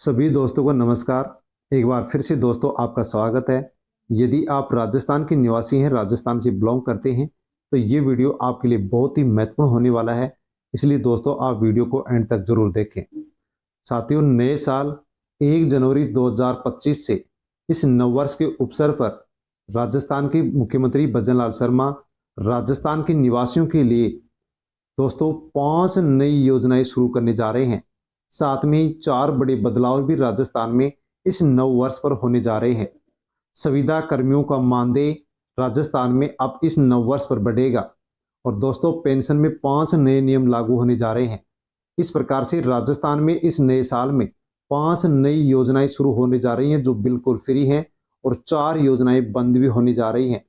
सभी दोस्तों को नमस्कार। एक बार फिर से दोस्तों आपका स्वागत है। यदि आप राजस्थान के निवासी हैं, राजस्थान से बिलोंग करते हैं, तो ये वीडियो आपके लिए बहुत ही महत्वपूर्ण होने वाला है। इसलिए दोस्तों आप वीडियो को एंड तक जरूर देखें। साथियों, नए साल 1 जनवरी 2025 से इस नववर्ष के उपसर पर राजस्थान के मुख्यमंत्री भजनलाल शर्मा राजस्थान के निवासियों के लिए दोस्तों 5 नई योजनाएं शुरू करने जा रहे हैं। साथ में ही 4 बड़े बदलाव भी राजस्थान में इस नव वर्ष पर होने जा रहे हैं। संविदा कर्मियों का मानदेय राजस्थान में अब इस नव वर्ष पर बढ़ेगा और दोस्तों पेंशन में 5 नए नियम लागू होने जा रहे हैं। इस प्रकार से राजस्थान में इस नए साल में 5 नई योजनाएं शुरू होने जा रही हैं जो बिल्कुल फ्री हैं और 4 योजनाएं बंद भी होने जा रही हैं।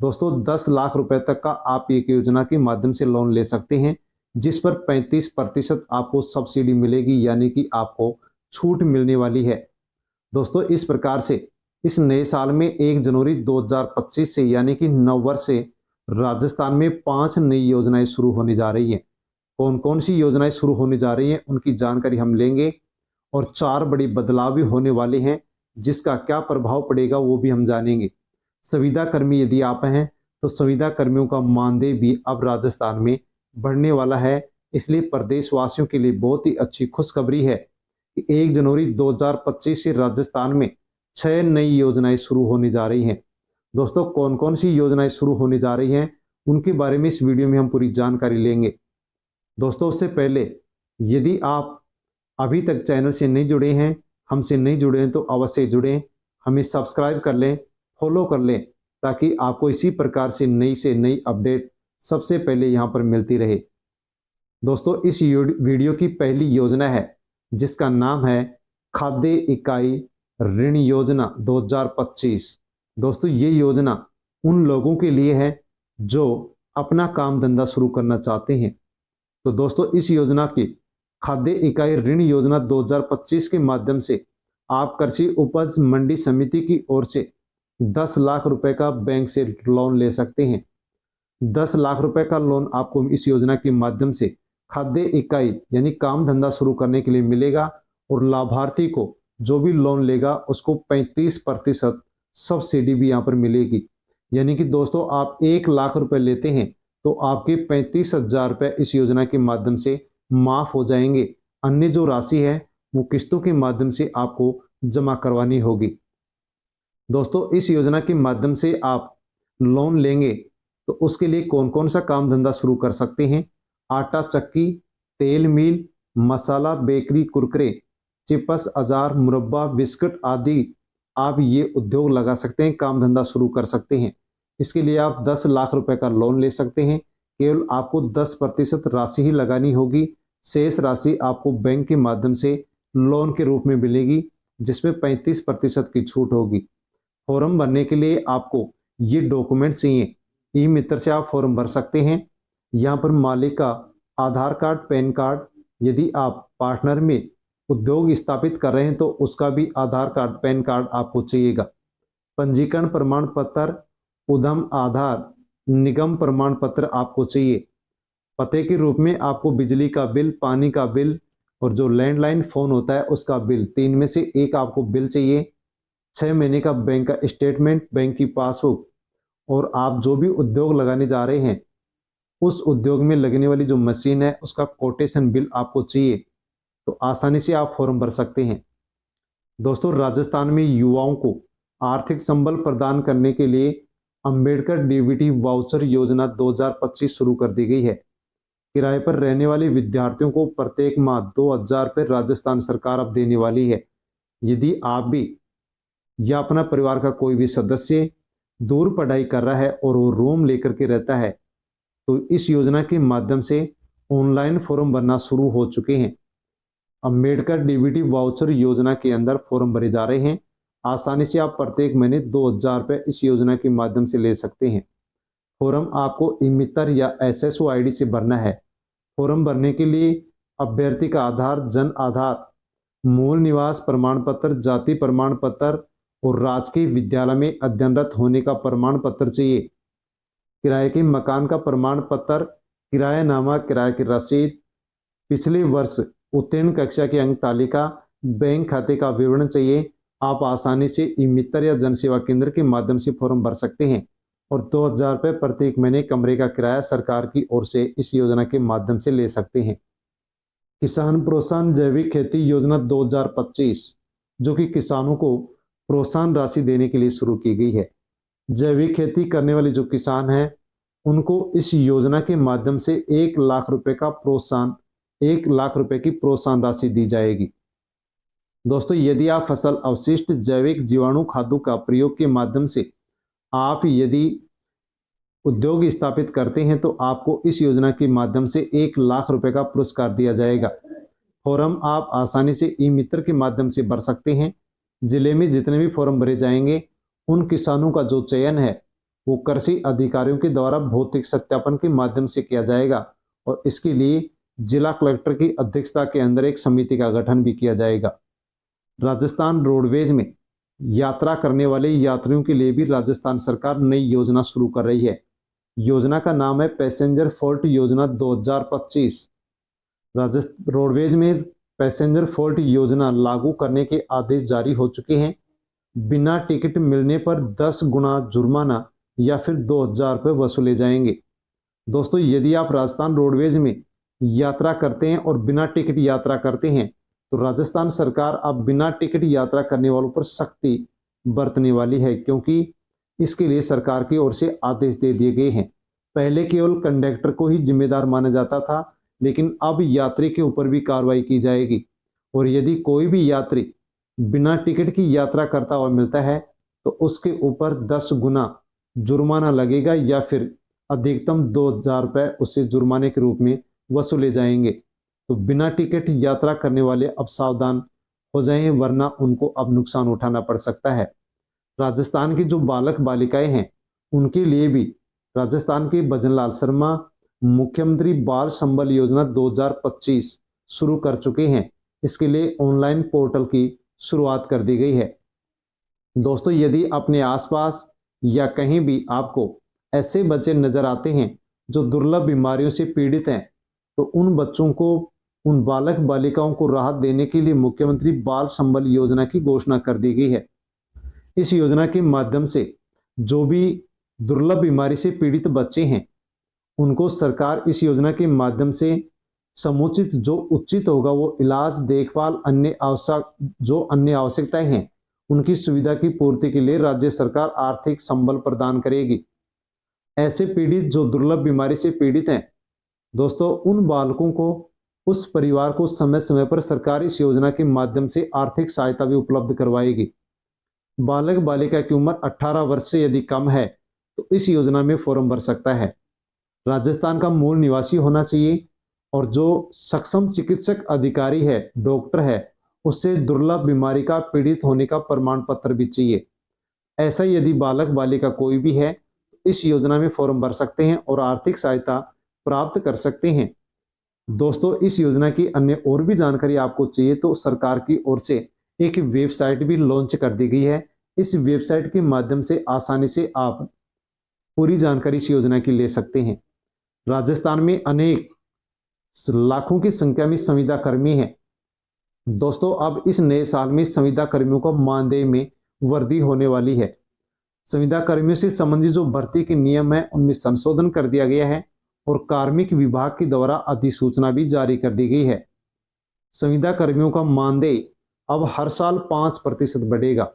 दोस्तों 10 लाख रुपए तक का आप एक योजना के माध्यम से लोन ले सकते हैं, जिस पर 35% आपको सब्सिडी मिलेगी, यानी कि आपको छूट मिलने वाली है। दोस्तों इस प्रकार से इस नए साल में 1 जनवरी 2025 से यानी कि नव वर्ष से राजस्थान में 5 नई योजनाएं शुरू होने जा रही हैं। कौन कौन सी योजनाएं शुरू होने जा रही हैं उनकी जानकारी हम लेंगे और 4 बड़ी बदलाव भी होने वाले हैं, जिसका क्या प्रभाव पड़ेगा वो भी हम जानेंगे। संविदा कर्मी यदि आप हैं तो संविदा कर्मियों का मानदेय भी अब राजस्थान में बढ़ने वाला है। इसलिए प्रदेशवासियों के लिए बहुत ही अच्छी खुशखबरी है कि 1 जनवरी 2025 से राजस्थान में 6 नई योजनाएं शुरू होने जा रही हैं। दोस्तों कौन कौन सी योजनाएं शुरू होने जा रही हैं उनके बारे में इस वीडियो में हम पूरी जानकारी लेंगे। दोस्तों उससे पहले यदि आप अभी तक चैनल से नहीं जुड़े हैं, हमसे नहीं जुड़े हैं, तो अवश्य जुड़ें, हमें सब्सक्राइब कर लें, फॉलो कर लें, ताकि आपको इसी प्रकार से नई अपडेट सबसे पहले यहाँ पर मिलती रहे। दोस्तों इस वीडियो की पहली योजना है जिसका नाम है खाद्य इकाई ऋण योजना 2025। दोस्तों ये योजना उन लोगों के लिए है जो अपना काम धंधा शुरू करना चाहते हैं। तो दोस्तों इस योजना की खाद्य इकाई ऋण योजना 2025 के माध्यम से आप कृषि उपज मंडी समिति की ओर से 10 लाख रुपए का बैंक से लोन ले सकते हैं। 10 लाख रुपए का लोन आपको इस योजना के माध्यम से खाद्य इकाई यानी काम धंधा शुरू करने के लिए मिलेगा और लाभार्थी को जो भी लोन लेगा उसको 35% सब्सिडी भी यहाँ पर मिलेगी। यानी कि दोस्तों आप 1 लाख रुपए लेते हैं तो आपके 35,000 रुपए इस योजना के माध्यम से माफ हो जाएंगे। अन्य जो राशि है वो किस्तों के माध्यम से आपको जमा करवानी होगी। दोस्तों इस योजना के माध्यम से आप लोन लेंगे तो उसके लिए कौन कौन सा काम धंधा शुरू कर सकते हैं। आटा चक्की, तेल मिल, मसाला, बेकरी, कुरकुरे, चिप्स, अचार, मुरब्बा, बिस्कुट आदि आप ये उद्योग लगा सकते हैं, काम धंधा शुरू कर सकते हैं। इसके लिए आप 10 लाख रुपए का लोन ले सकते हैं। केवल आपको 10% राशि ही लगानी होगी, शेष राशि आपको बैंक के माध्यम से लोन के रूप में मिलेगी, जिसमें 35% की छूट होगी। फॉर्म भरने के लिए आपको ये डॉक्यूमेंट चाहिए। ई मित्र से आप फॉर्म भर सकते हैं। यहाँ पर मालिक का आधार कार्ड, पैन कार्ड, यदि आप पार्टनर में उद्योग स्थापित कर रहे हैं तो उसका भी आधार कार्ड, पैन कार्ड आपको चाहिएगा। पंजीकरण प्रमाण पत्र, उद्यम आधार, निगम प्रमाण पत्र आपको चाहिए। पते के रूप में आपको बिजली का बिल, पानी का बिल और जो लैंडलाइन फोन होता है उसका बिल, 3 में से एक आपको बिल चाहिए। 6 महीने का बैंक का स्टेटमेंट, बैंक की पासबुक और आप जो भी उद्योग लगाने जा रहे हैं उस उद्योग में लगने वाली जो मशीन है उसका कोटेशन बिल आपको चाहिए। तो आसानी से आप फॉर्म भर सकते हैं। दोस्तों राजस्थान में युवाओं को आर्थिक संबल प्रदान करने के लिए अंबेडकर डीबीटी वाउचर योजना 2025 शुरू कर दी गई है। किराए पर रहने वाले विद्यार्थियों को प्रत्येक माह 2,000 रुपये राजस्थान सरकार अब देने वाली है। यदि आप भी या अपना परिवार का कोई भी सदस्य दूर पढ़ाई कर रहा है और वो रूम लेकर के रहता है तो इस योजना के माध्यम से ऑनलाइन फॉर्म भरना शुरू हो चुके हैं। अंबेडकर डीबीटी वाउचर योजना के अंदर फॉर्म भरे जा रहे हैं। आसानी से आप प्रत्येक महीने 2,000 रुपये इस योजना के माध्यम से ले सकते हैं। फॉर्म आपको ई मित्र या SSO ID से भरना है। फॉर्म भरने के लिए अभ्यर्थी का आधार, जन आधार, मूल निवास प्रमाण पत्र, जाति प्रमाण पत्र और राजकीय विद्यालय में अध्ययनरत होने का प्रमाण पत्र चाहिए। किराए के मकान का प्रमाण पत्र, किरायानामा, किराए की रसीद, पिछले वर्ष उत्तीर्ण कक्षा की अंक तालिका, बैंक खाते का विवरण चाहिए, आप आसानी से ई मित्र या जन सेवा केंद्र के माध्यम से फॉर्म भर सकते हैं। और 2,000 रुपये प्रत्येक महीने कमरे का किराया सरकार की ओर से इस योजना के माध्यम से ले सकते हैं। किसान प्रोत्साहन जैविक खेती योजना 2025, जो कि किसानों को प्रोत्साहन राशि देने के लिए शुरू की गई है। जैविक खेती करने वाले जो किसान हैं उनको इस योजना के माध्यम से 1,00,000 रुपए का प्रोत्साहन 1,00,000 रुपए की प्रोत्साहन राशि दी जाएगी। दोस्तों, यदि आप फसल अवशिष्ट जैविक जीवाणु खादों का प्रयोग के माध्यम से आप यदि उद्योग स्थापित करते हैं तो आपको इस योजना के माध्यम से 1,00,000 रुपए का पुरस्कार दिया जाएगा। फॉर्म आप आसानी से ई मित्र के माध्यम से भर सकते हैं। जिले में जितने भी फॉर्म भरे जाएंगे उन किसानों का जो चयन है वो कृषि अधिकारियों के द्वारा भौतिक सत्यापन के माध्यम से किया जाएगा और इसके लिए जिला कलेक्टर की अध्यक्षता के अंदर एक समिति का गठन भी किया जाएगा। राजस्थान रोडवेज में यात्रा करने वाले यात्रियों के लिए भी राजस्थान सरकार नई योजना शुरू कर रही है। योजना का नाम है पैसेंजर फॉल्ट योजना 2025। राजस्थान रोडवेज में पैसेंजर फॉल्ट योजना लागू करने के आदेश जारी हो चुके हैं। बिना टिकट मिलने पर 10 गुना जुर्माना या फिर 2,000 रुपये वसूले जाएंगे। दोस्तों, यदि आप राजस्थान रोडवेज में यात्रा करते हैं और बिना टिकट यात्रा करते हैं तो राजस्थान सरकार अब बिना टिकट यात्रा करने वालों पर सख्ती बरतने वाली है, क्योंकि इसके लिए सरकार की ओर से आदेश दे दिए गए हैं। पहले केवल कंडक्टर को ही जिम्मेदार माना जाता था, लेकिन अब यात्री के ऊपर भी कार्रवाई की जाएगी और यदि कोई भी यात्री बिना टिकट की यात्रा करता हुआ मिलता है तो उसके ऊपर 10 गुना जुर्माना लगेगा या फिर अधिकतम 2,000 रुपये उससे जुर्माने के रूप में वसूले जाएंगे। तो बिना टिकट यात्रा करने वाले अब सावधान हो जाएं, वरना उनको अब नुकसान उठाना पड़ सकता है। राजस्थान की जो बालक बालिकाएं हैं उनके लिए भी राजस्थान के भजनलाल शर्मा मुख्यमंत्री बाल संबल योजना 2025 शुरू कर चुके हैं। इसके लिए ऑनलाइन पोर्टल की शुरुआत कर दी गई है। दोस्तों, यदि अपने आसपास या कहीं भी आपको ऐसे बच्चे नजर आते हैं जो दुर्लभ बीमारियों से पीड़ित हैं तो उन बच्चों को, उन बालक बालिकाओं को राहत देने के लिए मुख्यमंत्री बाल संबल योजना की घोषणा कर दी गई है। इस योजना के माध्यम से जो भी दुर्लभ बीमारी से पीड़ित बच्चे हैं उनको सरकार इस योजना के माध्यम से समुचित जो उचित होगा वो इलाज, देखभाल, अन्य आवश्यकताएं हैं उनकी सुविधा की पूर्ति के लिए राज्य सरकार आर्थिक संबल प्रदान करेगी। ऐसे पीड़ित जो दुर्लभ बीमारी से पीड़ित हैं दोस्तों, उन बालकों को, उस परिवार को समय समय पर सरकार इस योजना के माध्यम से आर्थिक सहायता भी उपलब्ध करवाएगी। बालक बालिका की उम्र 18 वर्ष से यदि कम है तो इस योजना में फॉर्म भर सकता है। राजस्थान का मूल निवासी होना चाहिए और जो सक्षम चिकित्सक अधिकारी है, डॉक्टर है, उससे दुर्लभ बीमारी का पीड़ित होने का प्रमाण पत्र भी चाहिए। ऐसा यदि बालक बालिका कोई भी है तो इस योजना में फॉर्म भर सकते हैं और आर्थिक सहायता प्राप्त कर सकते हैं। दोस्तों, इस योजना की अन्य और भी जानकारी आपको चाहिए तो सरकार की ओर से एक वेबसाइट भी लॉन्च कर दी गई है। इस वेबसाइट के माध्यम से आसानी से आप पूरी जानकारी इस योजना की ले सकते हैं। राजस्थान में अनेक लाखों की संख्या में संविदा कर्मी हैं। दोस्तों, अब इस नए साल में संविदा कर्मियों को मानदेय में वृद्धि होने वाली है। संविदा कर्मियों से संबंधित जो भर्ती के नियम है उनमें संशोधन कर दिया गया है और कार्मिक विभाग के द्वारा अधिसूचना भी जारी कर दी गई है। संविदा कर्मियों का मानदेय अब हर साल 5% बढ़ेगा।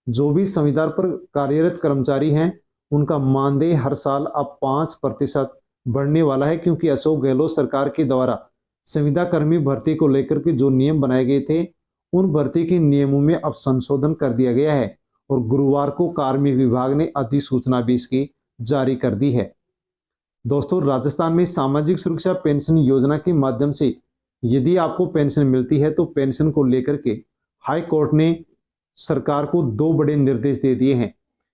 जो भी संविदा पर कार्यरत कर्मचारी हैं उनका मानदेय हर साल अब 5% बढ़ने वाला है, क्योंकि अशोक गहलोत सरकार के द्वारा संविदा कर्मी भर्ती को लेकर के जो नियम बनाए गए थे उन भर्ती के नियमों में अब संशोधन कर दिया गया है और गुरुवार को कार्मिक विभाग ने अधिसूचना भी इसकी जारी कर दी है। दोस्तों, राजस्थान में सामाजिक सुरक्षा पेंशन योजना के माध्यम से यदि आपको पेंशन मिलती है तो पेंशन को लेकर के हाई कोर्ट ने सरकार को 2 बड़े निर्देश दे दिए हैं।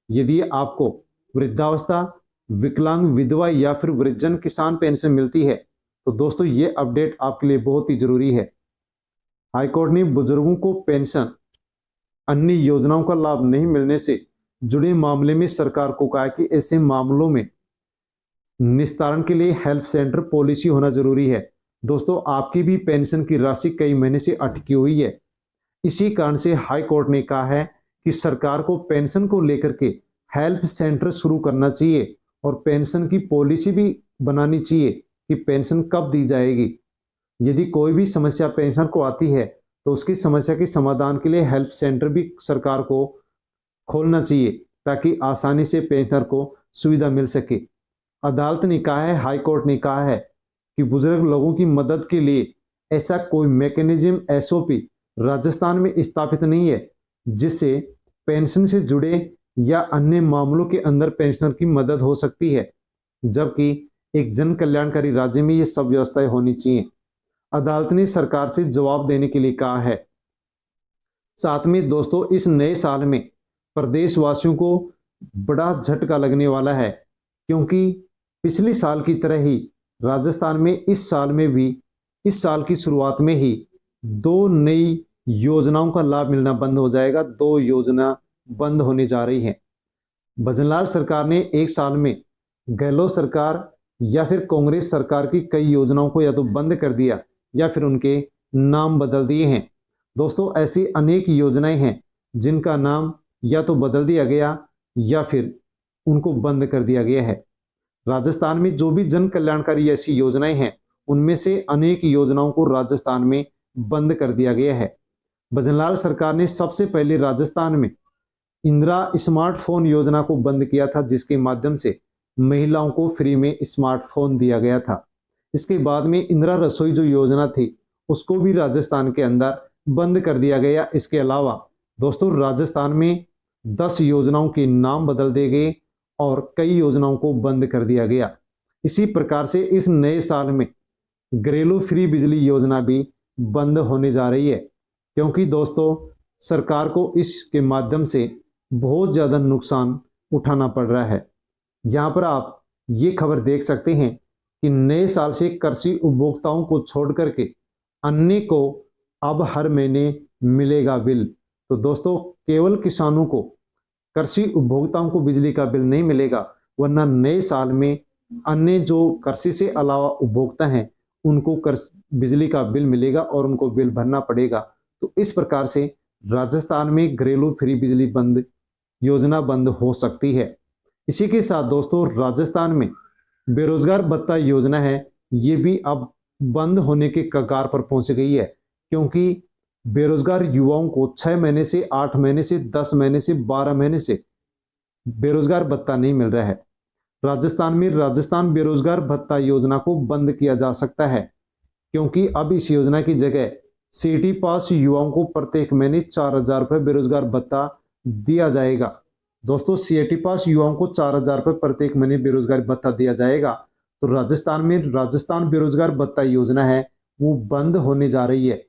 यदि आपको वृद्धावस्था, विकलांग, विधवा या फिर वृद्धजन किसान पेंशन मिलती है तो दोस्तों ये अपडेट आपके लिए बहुत ही जरूरी है। हाईकोर्ट ने बुजुर्गों को पेंशन, अन्य योजनाओं का लाभ नहीं मिलने से जुड़े मामले में सरकार को कहा कि ऐसे मामलों में निस्तारण के लिए हेल्प सेंटर पॉलिसी होना जरूरी है। दोस्तों, आपकी भी पेंशन की राशि कई महीने से अटकी हुई है, इसी कारण से हाई कोर्ट ने कहा है कि सरकार को पेंशन को लेकर के हेल्प सेंटर शुरू करना चाहिए और पेंशन की पॉलिसी भी बनानी चाहिए कि पेंशन कब दी जाएगी। यदि कोई भी समस्या पेंशनर को आती है तो उसकी समस्या के समाधान के लिए हेल्प सेंटर भी सरकार को खोलना चाहिए ताकि आसानी से पेंशनर को सुविधा मिल सके। अदालत ने कहा है, हाई कोर्ट ने कहा है कि बुजुर्ग लोगों की मदद के लिए ऐसा कोई मैकेनिज्म एसओपी राजस्थान में स्थापित नहीं है जिससे पेंशन से जुड़े या अन्य मामलों के अंदर पेंशनर की मदद हो सकती है, जबकि एक जन कल्याणकारी राज्य में ये सब व्यवस्थाएं होनी चाहिए। अदालत ने सरकार से जवाब देने के लिए कहा है। साथ में दोस्तों, इस नए साल में प्रदेशवासियों को बड़ा झटका लगने वाला है, क्योंकि पिछले साल की तरह ही राजस्थान में इस साल में भी इस साल की शुरुआत में ही 2 नई योजनाओं का लाभ मिलना बंद हो जाएगा। 2 योजना बंद होने जा रही है। भजनलाल सरकार ने एक साल में गहलोत सरकार या फिर कांग्रेस सरकार की कई योजनाओं को या तो बंद कर दिया या फिर उनके नाम बदल दिए हैं। दोस्तों, ऐसी अनेक योजनाएं हैं जिनका नाम या तो बदल दिया गया या फिर उनको बंद कर दिया गया है। राजस्थान में जो भी जन कल्याणकारी ऐसी योजनाएं हैं उनमें से अनेक योजनाओं को राजस्थान में बंद कर दिया गया है। भजनलाल सरकार ने सबसे पहले राजस्थान में इंदिरा स्मार्टफोन योजना को बंद किया था, जिसके माध्यम से महिलाओं को फ्री में स्मार्टफोन दिया गया था। इसके बाद में इंदिरा रसोई जो योजना थी उसको भी राजस्थान के अंदर बंद कर दिया गया। इसके अलावा दोस्तों, राजस्थान में 10 योजनाओं के नाम बदल दिए गए और कई योजनाओं को बंद कर दिया गया। इसी प्रकार से इस नए साल में घरेलू फ्री बिजली योजना भी बंद होने जा रही है, क्योंकि दोस्तों सरकार को इसके माध्यम से बहुत ज़्यादा नुकसान उठाना पड़ रहा है। यहाँ पर आप ये खबर देख सकते हैं कि नए साल से कृषि उपभोक्ताओं को छोड़ करके अन्य को अब हर महीने मिलेगा बिल। तो दोस्तों, केवल किसानों को, कृषि उपभोक्ताओं को बिजली का बिल नहीं मिलेगा, वरना नए साल में अन्य जो कृषि से अलावा उपभोक्ता हैं उनको बिजली का बिल मिलेगा और उनको बिल भरना पड़ेगा। तो इस प्रकार से राजस्थान में घरेलू फ्री बिजली बंद योजना बंद हो सकती है। इसी के साथ दोस्तों, राजस्थान में बेरोजगार भत्ता योजना है, ये भी अब बंद होने के कगार पर पहुंच गई है, क्योंकि बेरोजगार युवाओं को 6 महीने से 8 महीने से 10 महीने से 12 महीने से बेरोजगार भत्ता नहीं मिल रहा है। राजस्थान में राजस्थान बेरोजगार भत्ता योजना को बंद किया जा सकता है, क्योंकि अब इस योजना की जगह सिटी पास युवाओं को प्रत्येक महीने 4000 रुपये बेरोजगार भत्ता दिया जाएगा। दोस्तों, सीएटी पास युवाओं को 4000 रुपये प्रत्येक महीने बेरोजगार भत्ता दिया जाएगा। तो राजस्थान में राजस्थान बेरोजगार भत्ता योजना है वो बंद होने जा रही है।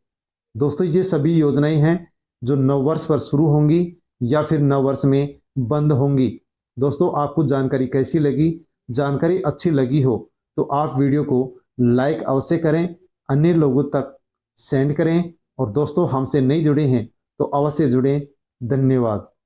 दोस्तों, ये सभी योजनाएं हैं जो नववर्ष पर शुरू होंगी या फिर नववर्ष में बंद होंगी। दोस्तों, आपको जानकारी कैसी लगी? जानकारी अच्छी लगी हो तो आप वीडियो को लाइक अवश्य करें, अन्य लोगों तक सेंड करें, और दोस्तों हमसे नहीं जुड़े हैं तो अवश्य जुड़ें। धन्यवाद।